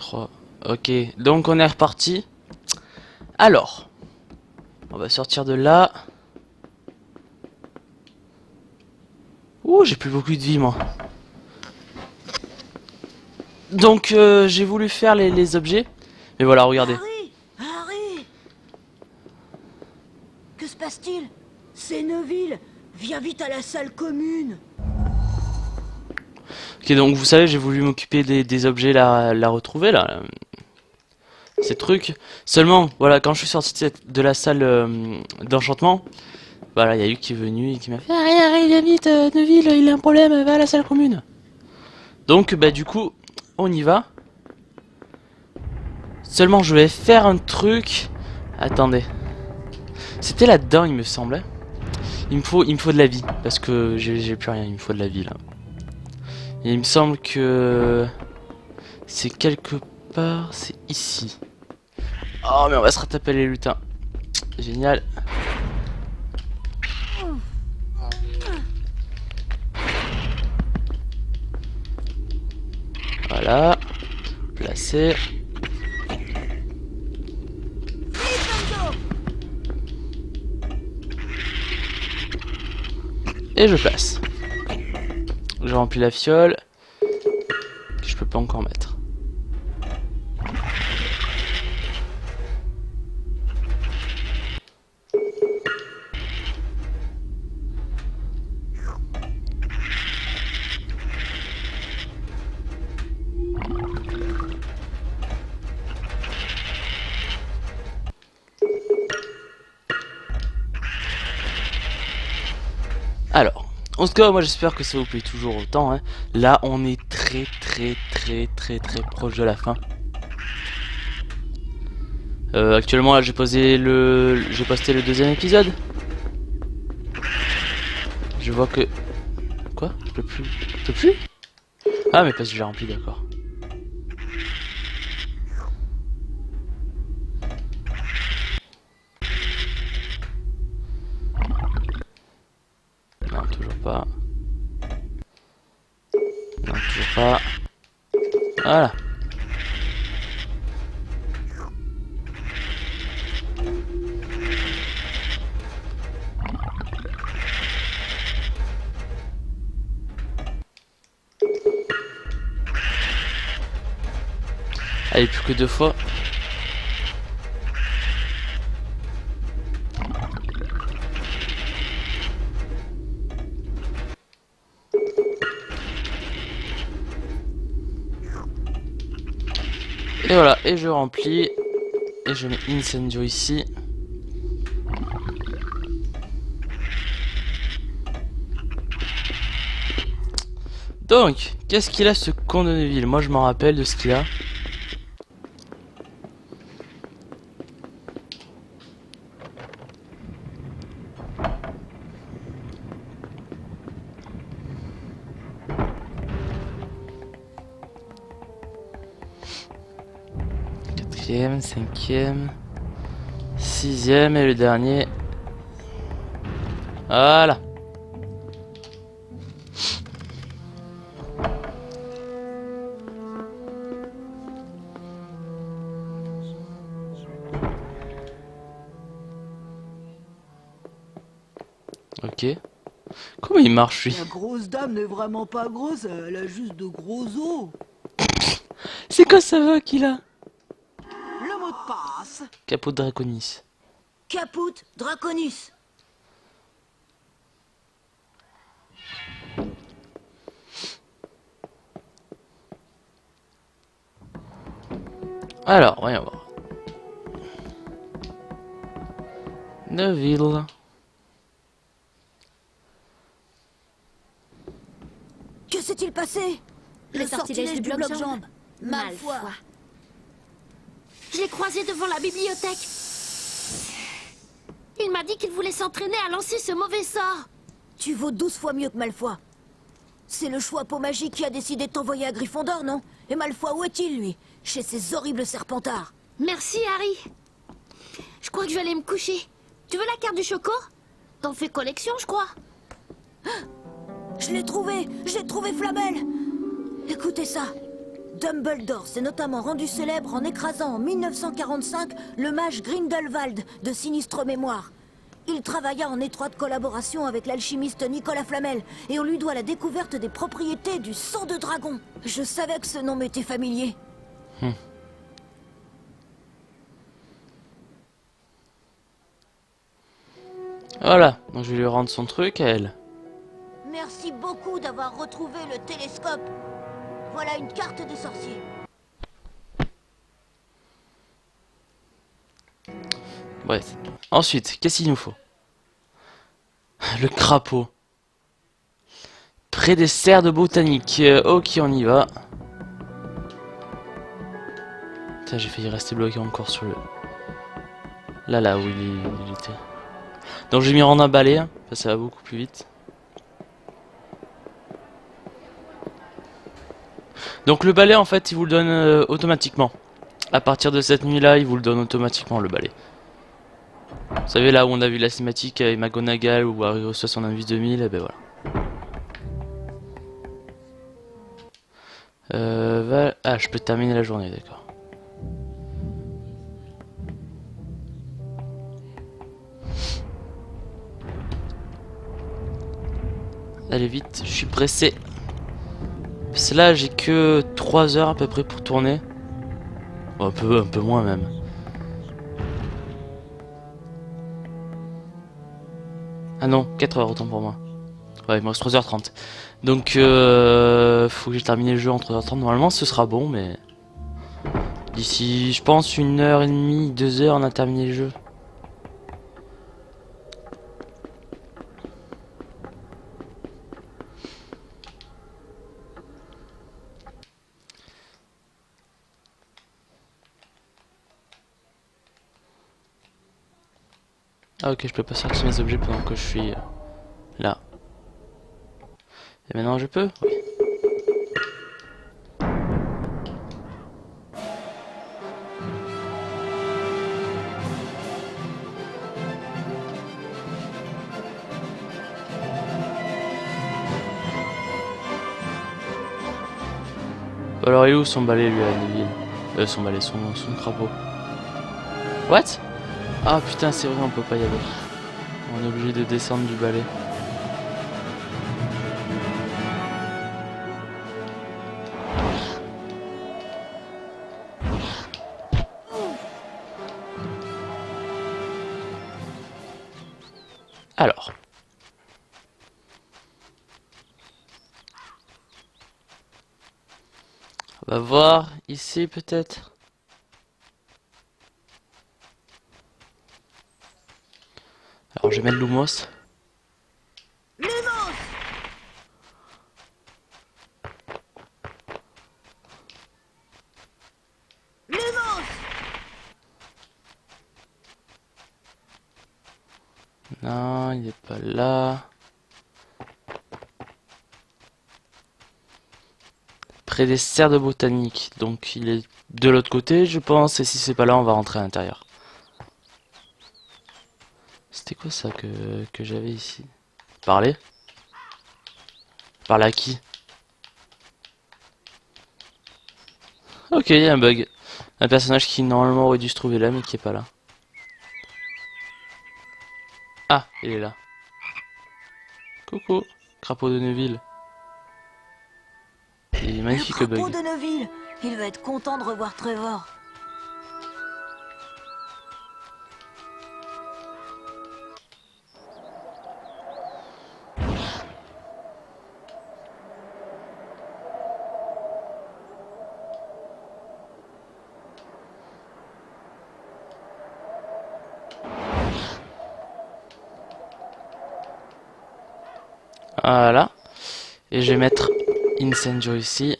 3. Ok, donc on est reparti. Alors, on va sortir de là. Ouh, j'ai plus beaucoup de vie moi. Donc j'ai voulu faire les objets. Mais voilà, regardez. Harry, Harry, que se passe-t-il? C'est Neville. Viens vite à la salle commune. Ok, donc vous savez, j'ai voulu m'occuper des objets, la retrouver là. Ces trucs. Seulement, voilà, quand je suis sorti de la salle d'enchantement, voilà, il y a eu qui est venu et qui m'a fait Harry, viens vite, Neville, il a un problème, va à la salle commune. Donc, bah, du coup, on y va. Seulement, je vais faire un truc. Attendez. C'était là-dedans, il me semblait. Il me faut de la vie. Parce que j'ai plus rien, il me faut de la vie là. Et il me semble que c'est quelque part, c'est ici. Oh, mais on va se retaper les lutins. Génial. Voilà. Placé. Et je place. Je remplis la fiole. Que je peux pas encore mettre. Alors, en tout cas, moi j'espère que ça vous plaît toujours autant. Hein. Là, on est très proche de la fin. Actuellement, là, j'ai posté le deuxième épisode. Je vois que... Quoi? Je peux plus... Je peux plus? Ah, mais parce que j'ai rempli, d'accord. Non, toujours pas. Non, toujours pas. Voilà. Allez, plus que 2 fois. Et voilà, et je remplis. Et je mets Incendio ici. Donc, qu'est-ce qu'il a ce con de Neville? Moi je m'en rappelle de ce qu'il a. Quatrième, cinquième, sixième et le dernier. Voilà. Ok. Comment il marche lui? La grosse dame n'est vraiment pas grosse, elle a juste de gros os. C'est quoi ça va qu'il a? Le mot de passe. Capot de Draconis. Caput Draconis. Alors, voyons voir. Neville. Que s'est-il passé? Le sortilège du bloc-jambe. Malfoy. Je l'ai croisé devant la bibliothèque. Il m'a dit qu'il voulait s'entraîner à lancer ce mauvais sort. Tu vaux 12 fois mieux que Malfoy. C'est le choix peau magique qui a décidé de t'envoyer à Gryffondor, non? Et Malfoy, où est-il, lui? Chez ces horribles serpentards. Merci, Harry. Je crois que je vais aller me coucher. Tu veux la carte du choco? T'en fais collection, je crois. Je l'ai trouvé, Flamel. Écoutez ça. Dumbledore s'est notamment rendu célèbre en écrasant en 1945 le mage Grindelwald de sinistre mémoire. Il travailla en étroite collaboration avec l'alchimiste Nicolas Flamel et on lui doit la découverte des propriétés du sang de dragon. Je savais que ce nom m'était familier. Voilà, donc je vais lui rendre son truc à elle. Merci beaucoup d'avoir retrouvé le télescope. Voilà une carte des sorciers. Bref. Ensuite, qu'est-ce qu'il nous faut? Le crapaud. Près des serres de botanique. Ok, on y va. Putain, j'ai failli rester bloqué encore sur le... Là où il était. Donc j'ai mis en un balai, hein, parce que ça va beaucoup plus vite. Donc le balai en fait il vous le donne automatiquement. À partir de cette nuit là il vous le donne automatiquement le balai. Vous savez là où on a vu la cinématique avec McGonagall ou Harry reçoit son indice 2000, et ben voilà. Ah je peux terminer la journée, d'accord. Allez vite, je suis pressé. Parce que là j'ai que 3 heures à peu près pour tourner. Bon, un peu moins même. Ah non, 4 heures autant pour moi. Ouais, il me reste 3h30. Donc faut que j'ai terminé le jeu en 3h30. Normalement ce sera bon, mais d'ici je pense 1h30, 2 heures on a terminé le jeu. Ah ok, je peux pas sortir mes objets pendant que je suis là. Et maintenant je peux? Oui. Alors il est où son balai lui à Neville? Son balai, son crapaud. What? Ah putain c'est vrai on peut pas y aller. On est obligé de descendre du balai. Alors. On va voir ici peut-être. Alors je vais mettre Lumos. Lumos! Lumos! Non, il est pas là. Près des serres de botanique. Donc il est de l'autre côté, je pense. Et si c'est pas là, on va rentrer à l'intérieur. C'était quoi ça que j'avais ici? Parler? Parler à qui? Ok, il y a un bug. Un personnage qui normalement aurait dû se trouver là, mais qui est pas là. Ah, il est là. Coucou, crapaud de Neuville. Il est magnifique le Le crapaud bug. de Neuville. Il va être content de revoir Trevor. Voilà. Et je vais mettre Incendio ici.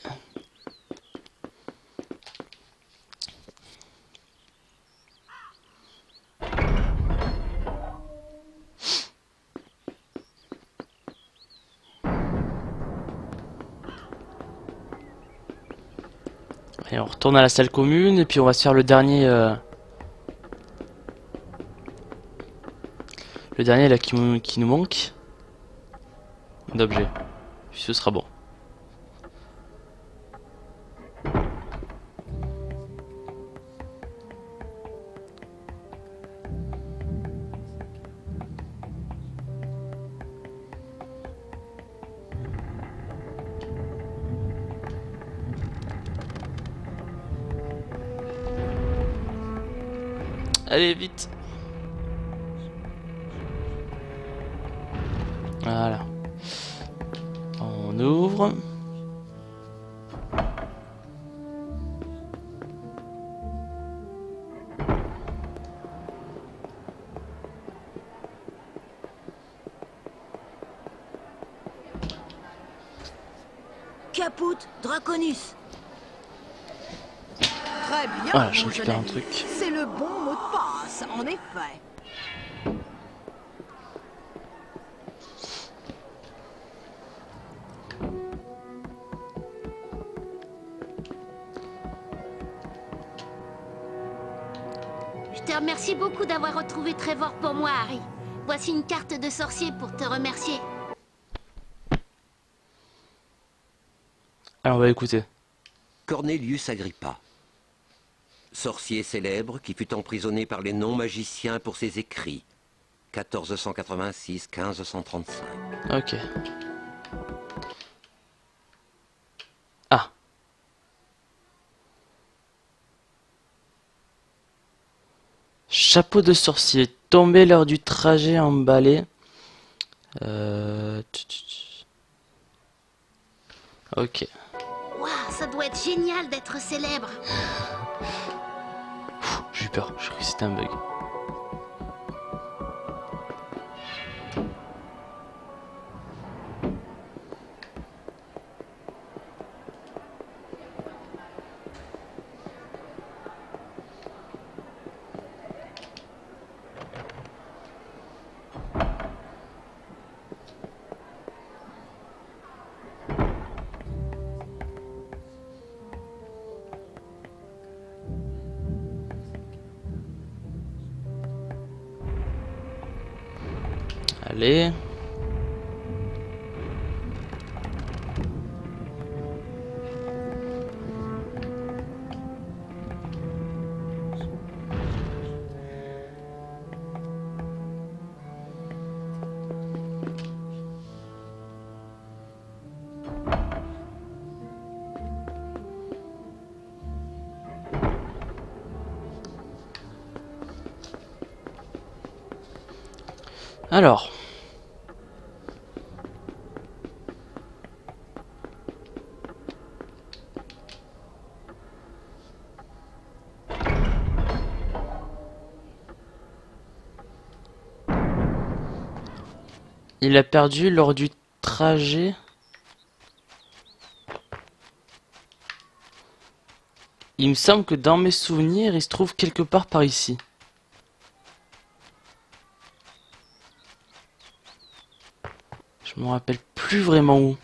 Et on retourne à la salle commune et puis on va se faire le dernier là qui nous manque d'objets. Puis ce sera bon. Allez, vite. Voilà. On ouvre. Caput Draconis. Très bien, Voilà, je mon récupère jeune un ami. truc. C'est le bon mot de passe, en effet. Je te remercie beaucoup d'avoir retrouvé Trevor pour moi, Harry. Voici une carte de sorcier pour te remercier. Alors on va écouter. Cornelius Agrippa. Sorcier célèbre qui fut emprisonné par les non-magiciens pour ses écrits. 1486-1535. Ok. Ah. Chapeau de sorcier tombé lors du trajet emballé. Ok. Waouh, ça doit être génial d'être célèbre. J'ai eu peur, je crois que c'était un bug. Allez. Alors. Il a perdu lors du trajet. Il me semble que dans mes souvenirs, il se trouve quelque part par ici. Je me rappelle plus vraiment où.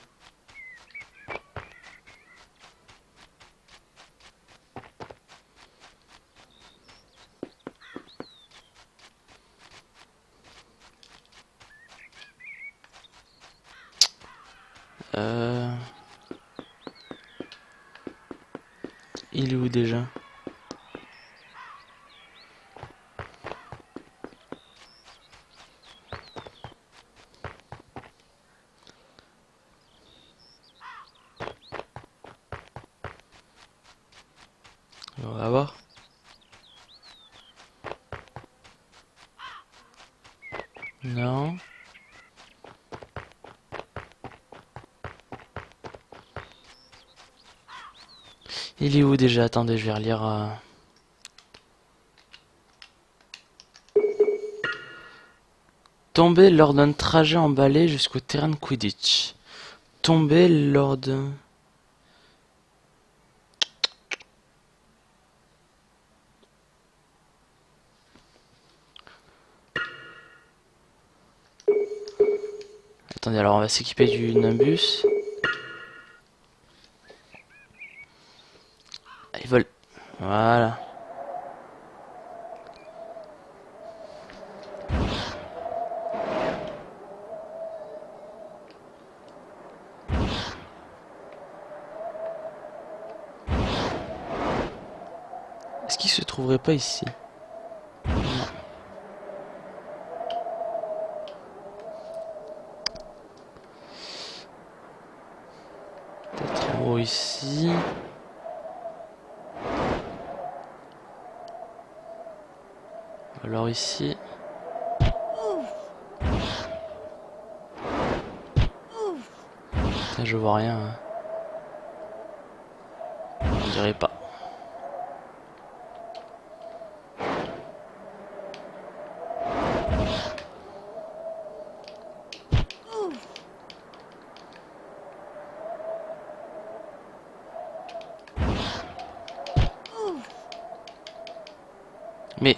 Il est où déjà? On va voir. Non. Il est où déjà? Attendez, je vais relire. Tombé lors d'un trajet emballé jusqu'au terrain de Quidditch. Tombé lors de... Attendez, alors on va s'équiper du Nimbus. Allez, vole. Voilà. Est-ce qu'il se trouverait pas ici? Peut-être en haut ici. Alors ici... Putain, je vois rien. Hein. On dirait pas. Mais...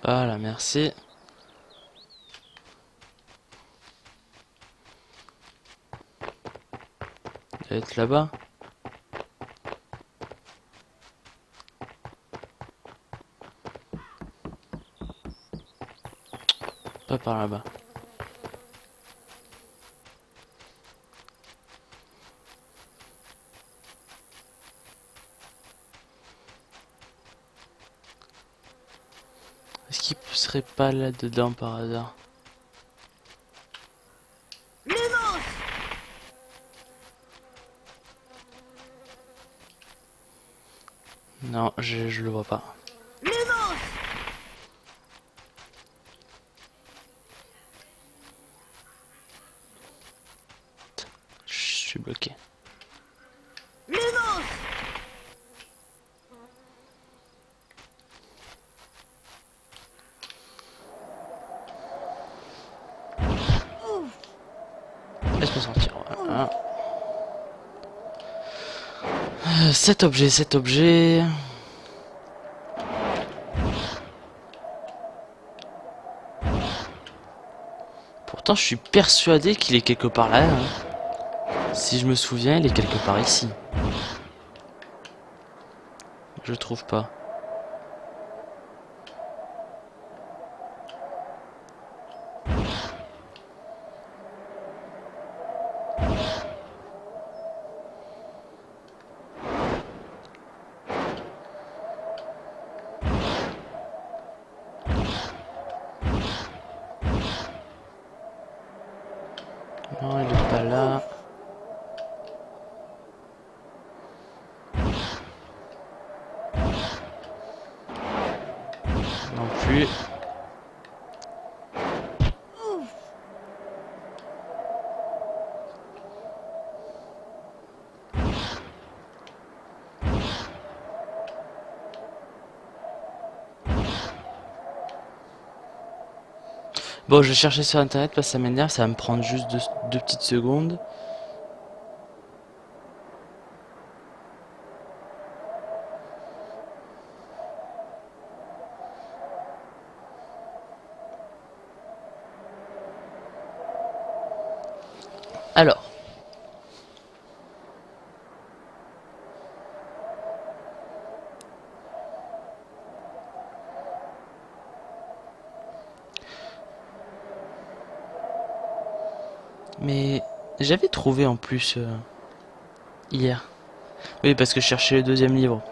Voilà, merci. Il doit être là-bas. Pas par là-bas. Est-ce qu'il serait pas là-dedans par hasard? Non, je le vois pas. Je suis bloqué. Laisse-moi sortir. Voilà. Cet objet. Pourtant, je suis persuadé qu'il est quelque part là. Hein. Si je me souviens, il est quelque part ici. Je trouve pas. Non, il est pas là. Non plus. Bon, je vais chercher sur internet parce que ça m'énerve, ça va me prendre juste deux petites secondes. Alors. Mais j'avais trouvé en plus hier. Oui, parce que je cherchais le deuxième livre.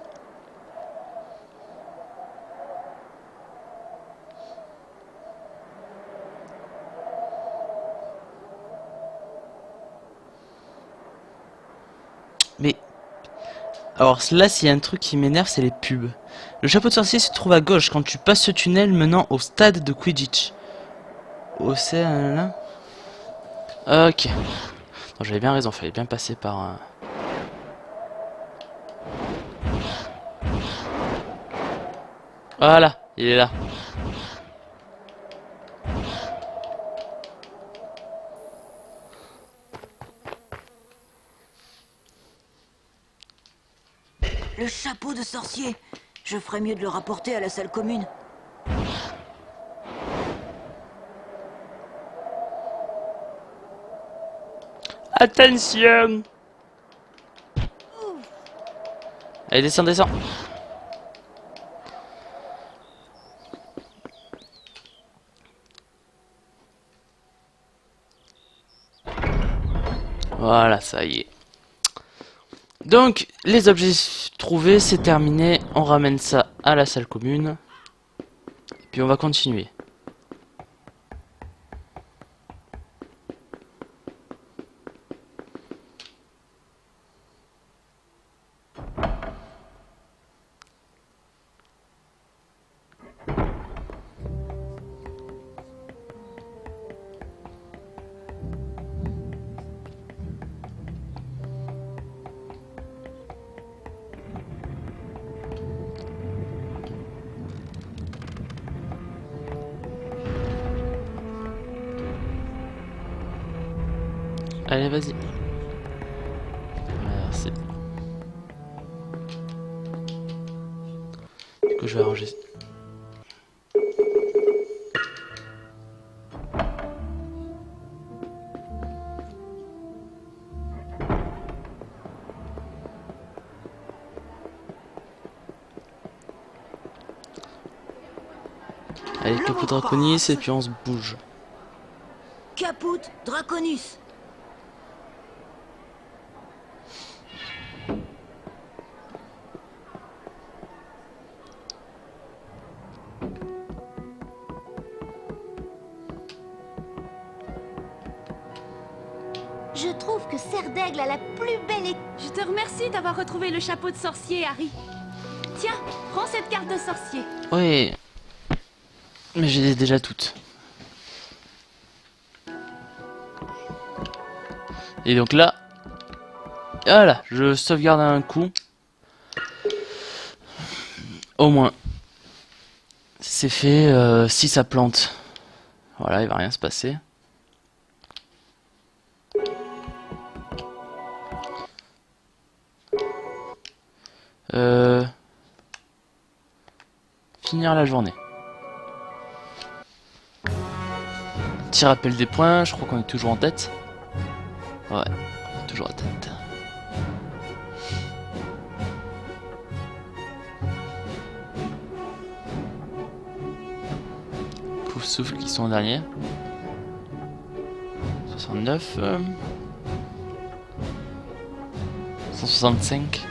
Mais alors là, s'il y a un truc qui m'énerve, c'est les pubs. Le chapeau de sorcier se trouve à gauche quand tu passes ce tunnel menant au stade de Quidditch. Au là. Ok. Non, j'avais bien raison, fallait bien passer par. Voilà, il est là. Le chapeau de sorcier. Je ferais mieux de le rapporter à la salle commune. Attention! Allez, descends, descends. Voilà, ça y est. Donc, les objets trouvés, c'est terminé. On ramène ça à la salle commune. Et puis on va continuer. Allez, vas-y. Merci. Du coup, je vais arranger. Allez, Caput Draconis et puis on se bouge. Caput Draconis. Je trouve que Serre d'Aigle a la plus belle équipe. Je te remercie d'avoir retrouvé le chapeau de sorcier, Harry. Tiens, prends cette carte de sorcier. Oui. Mais j'ai déjà toutes. Et donc là, voilà, je sauvegarde un coup. Au moins. C'est fait, si ça plante. Voilà, il va rien se passer. Finir la journée. Petit rappel des points, je crois qu'on est toujours en tête. Ouais, on est toujours en tête. Pouf souffle qui sont en dernier. 69. 165.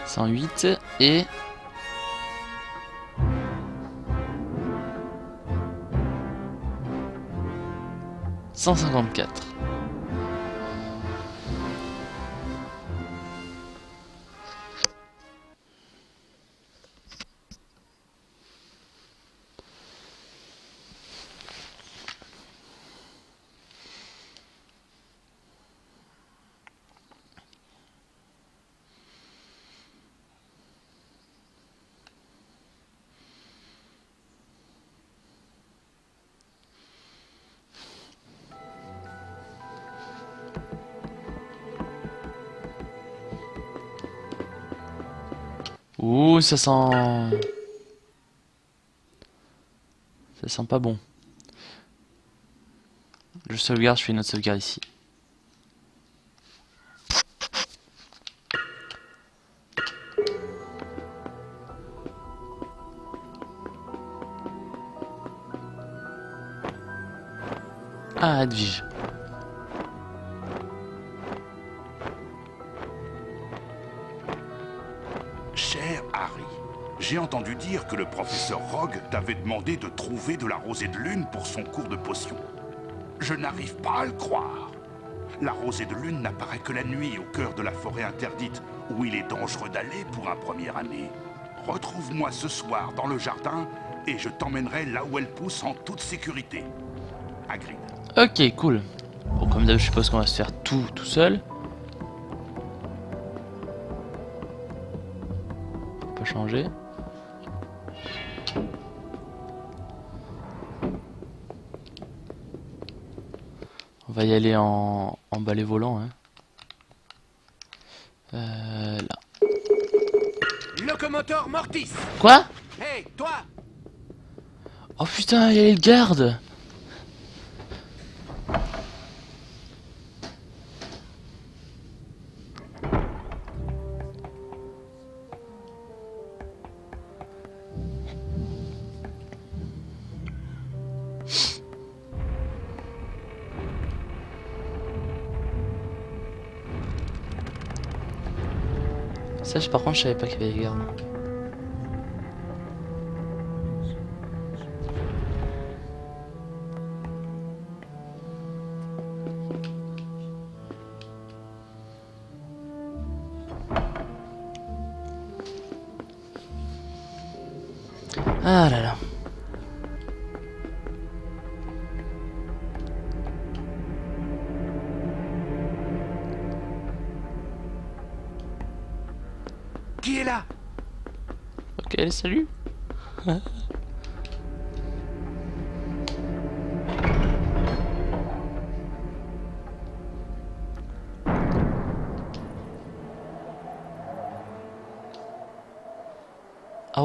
108 et 154. Ouh, ça sent... Ça sent pas bon. Je sauvegarde, je fais une autre sauvegarde ici. Ah, Advige. Cher Harry, j'ai entendu dire que le professeur Rogue t'avait demandé de trouver de la rosée de lune pour son cours de potion. Je n'arrive pas à le croire. La rosée de lune n'apparaît que la nuit au cœur de la forêt interdite, où il est dangereux d'aller pour un premier année. Retrouve-moi ce soir dans le jardin et je t'emmènerai là où elle pousse en toute sécurité. Hagrid. Ok, cool. Bon, comme d'hab, je suppose qu'on va se faire tout seul. Pas changer. On va y aller en balai volant. Hein. Là. Locomoteur Mortis. Quoi? Hey, toi! Oh putain, il y a les gardes. Ça, par contre, je savais pas qu'il y avait des gardes. Ah là là. Qui est là? Ok, salut.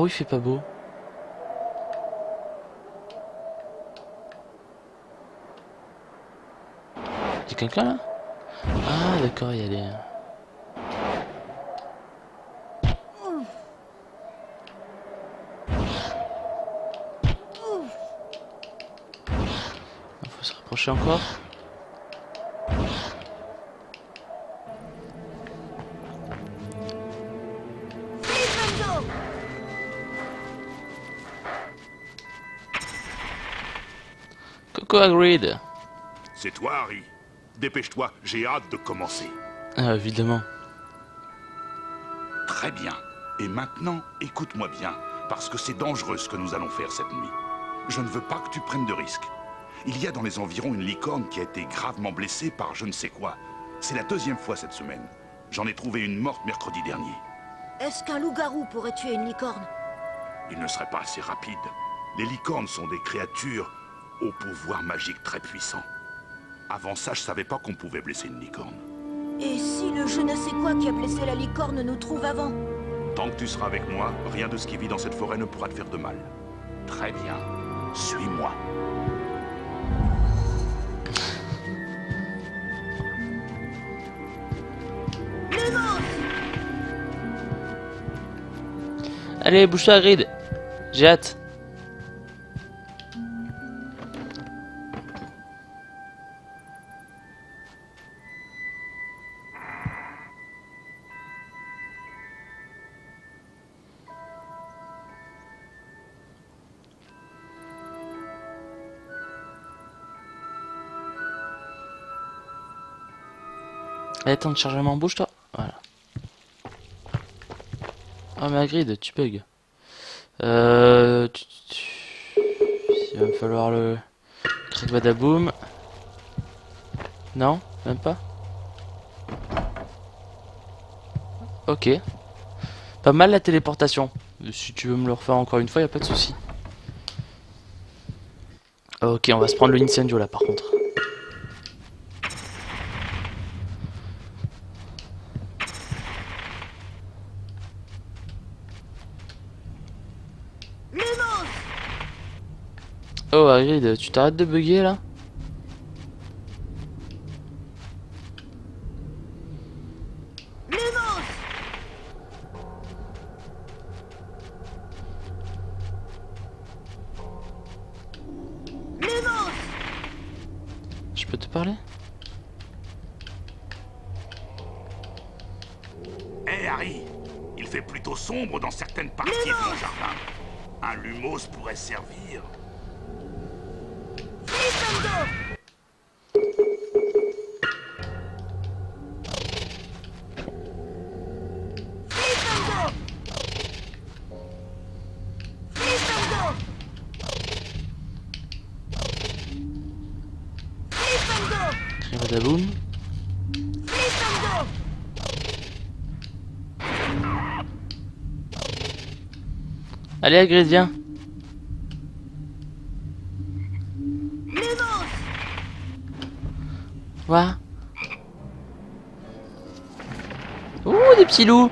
il fait pas beau? Y'a quelqu'un là? Ah d'accord, il y a des... Faut se rapprocher encore. Coco Hagrid. C'est toi, Harry. Dépêche-toi, j'ai hâte de commencer. Ah, évidemment. Très bien. Et maintenant, écoute-moi bien, parce que c'est dangereux ce que nous allons faire cette nuit. Je ne veux pas que tu prennes de risques. Il y a dans les environs une licorne qui a été gravement blessée par je ne sais quoi. C'est la 2e fois cette semaine. J'en ai trouvé une morte mercredi dernier. Est-ce qu'un loup-garou pourrait tuer une licorne? Il ne serait pas assez rapide. Les licornes sont des créatures au pouvoir magique très puissant. Avant ça, je savais pas qu'on pouvait blesser une licorne. Et si le je ne sais quoi qui a blessé la licorne nous trouve avant? Tant que tu seras avec moi, rien de ce qui vit dans cette forêt ne pourra te faire de mal. Très bien. Suis-moi. Allez, bouge-toi, Hagrid. J'ai hâte. Allez, temps de chargement, bouge-toi. Voilà. Oh mais Hagrid, tu bugs. Il va me falloir le crack badaboum. Non, même pas. Ok. Pas mal la téléportation. Si tu veux me le refaire encore une fois, y a pas de souci. Ok, on va se prendre le incendio là par contre. Oh Hagrid, tu t'arrêtes de bugger là? Je peux te parler? Hé Harry, il fait plutôt sombre dans certaines parties de mon jardin. Un lumos pourrait servir. Badaboum. Allez Hagrid, viens. Quoi? Oh, des petits loups.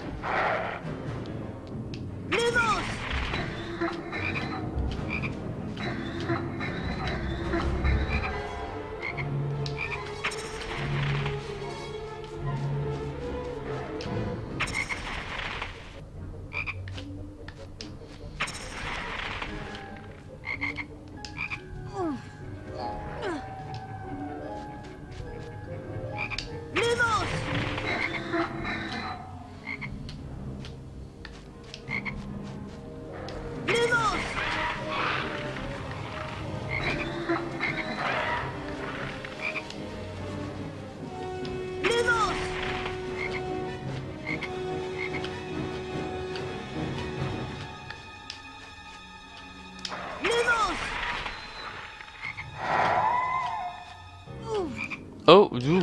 Oh, d'où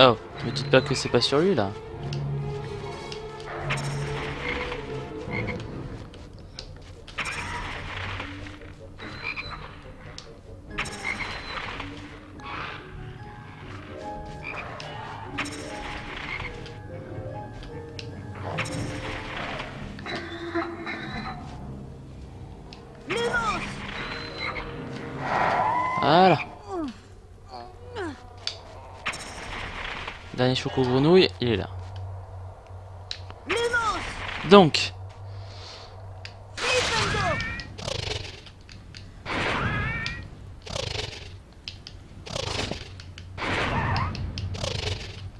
Oh, me dites pas que c'est pas sur lui là. Dernier choco grenouille, il est là. Donc.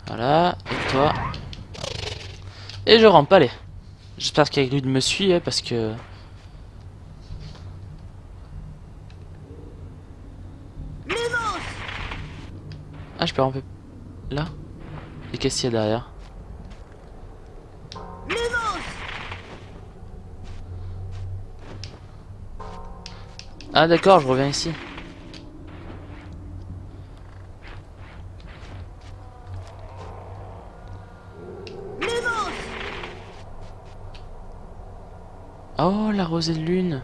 Voilà, et toi. Et je rampe, allez. J'espère qu'Hagrid me suit, hein, parce que... Ah, je peux ramper là. Et qu'est-ce qu'il y a derrière? Ah d'accord, je reviens ici. Oh, la rosée de lune.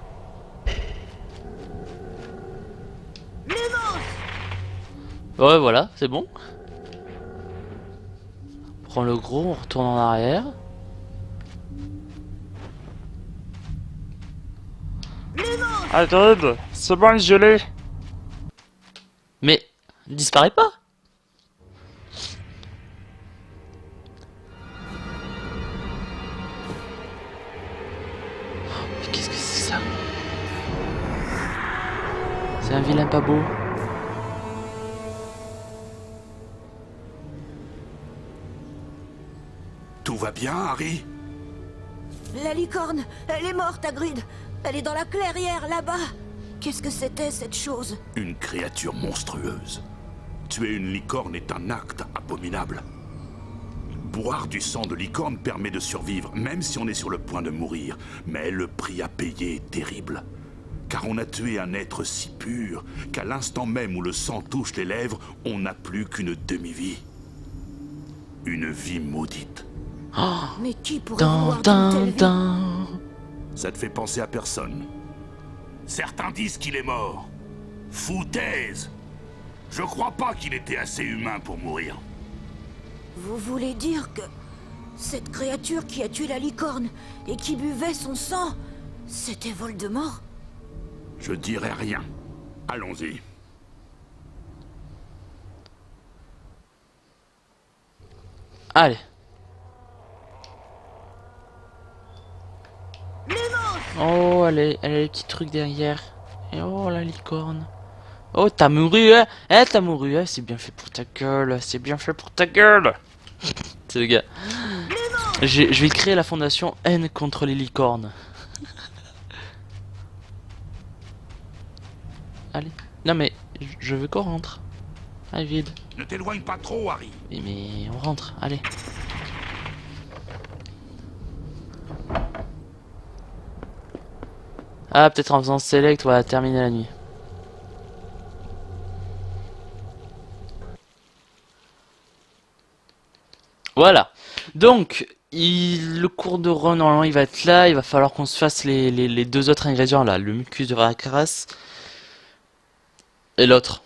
Ouais, voilà, c'est bon. On prend le gros, on retourne en arrière. Attends, c'est bon, je l'ai. Mais, disparaît pas. Mais qu'est-ce que c'est ça? C'est un vilain pas beau. Tout va bien, Harry? La licorne, elle est morte, Hagrid. Elle est dans la clairière, là-bas. Qu'est-ce que c'était, cette chose? Une créature monstrueuse. Tuer une licorne est un acte abominable. Boire du sang de licorne permet de survivre, même si on est sur le point de mourir. Mais le prix à payer est terrible. Car on a tué un être si pur qu'à l'instant même où le sang touche les lèvres, on n'a plus qu'une demi-vie. Une vie maudite. Mais qui pourrait vouloir d'une telle vie? Ça te fait penser à personne. Certains disent qu'il est mort. Foutaise! Je crois pas qu'il était assez humain pour mourir. Vous voulez dire que cette créature qui a tué la licorne et qui buvait son sang, c'était Voldemort? Je dirai rien. Allons-y. Allez. Oh, allez, allez, les petits trucs derrière. Et oh, la licorne. Oh, t'as mouru, hein? Eh, t'as mouru, hein? C'est bien fait pour ta gueule. C'est bien fait pour ta gueule. C'est le gars. Je vais créer la fondation haine contre les licornes. Allez. Non, mais je veux qu'on rentre. Allez, vide. Ne t'éloigne pas trop, Harry. Mais on rentre, allez. Ah, peut-être en faisant select, on va terminer la nuit. Voilà. Donc, le cours de run, normalement, il va être là. Il va falloir qu'on se fasse les deux autres ingrédients, là. Le mucus de Racras. Et l'autre.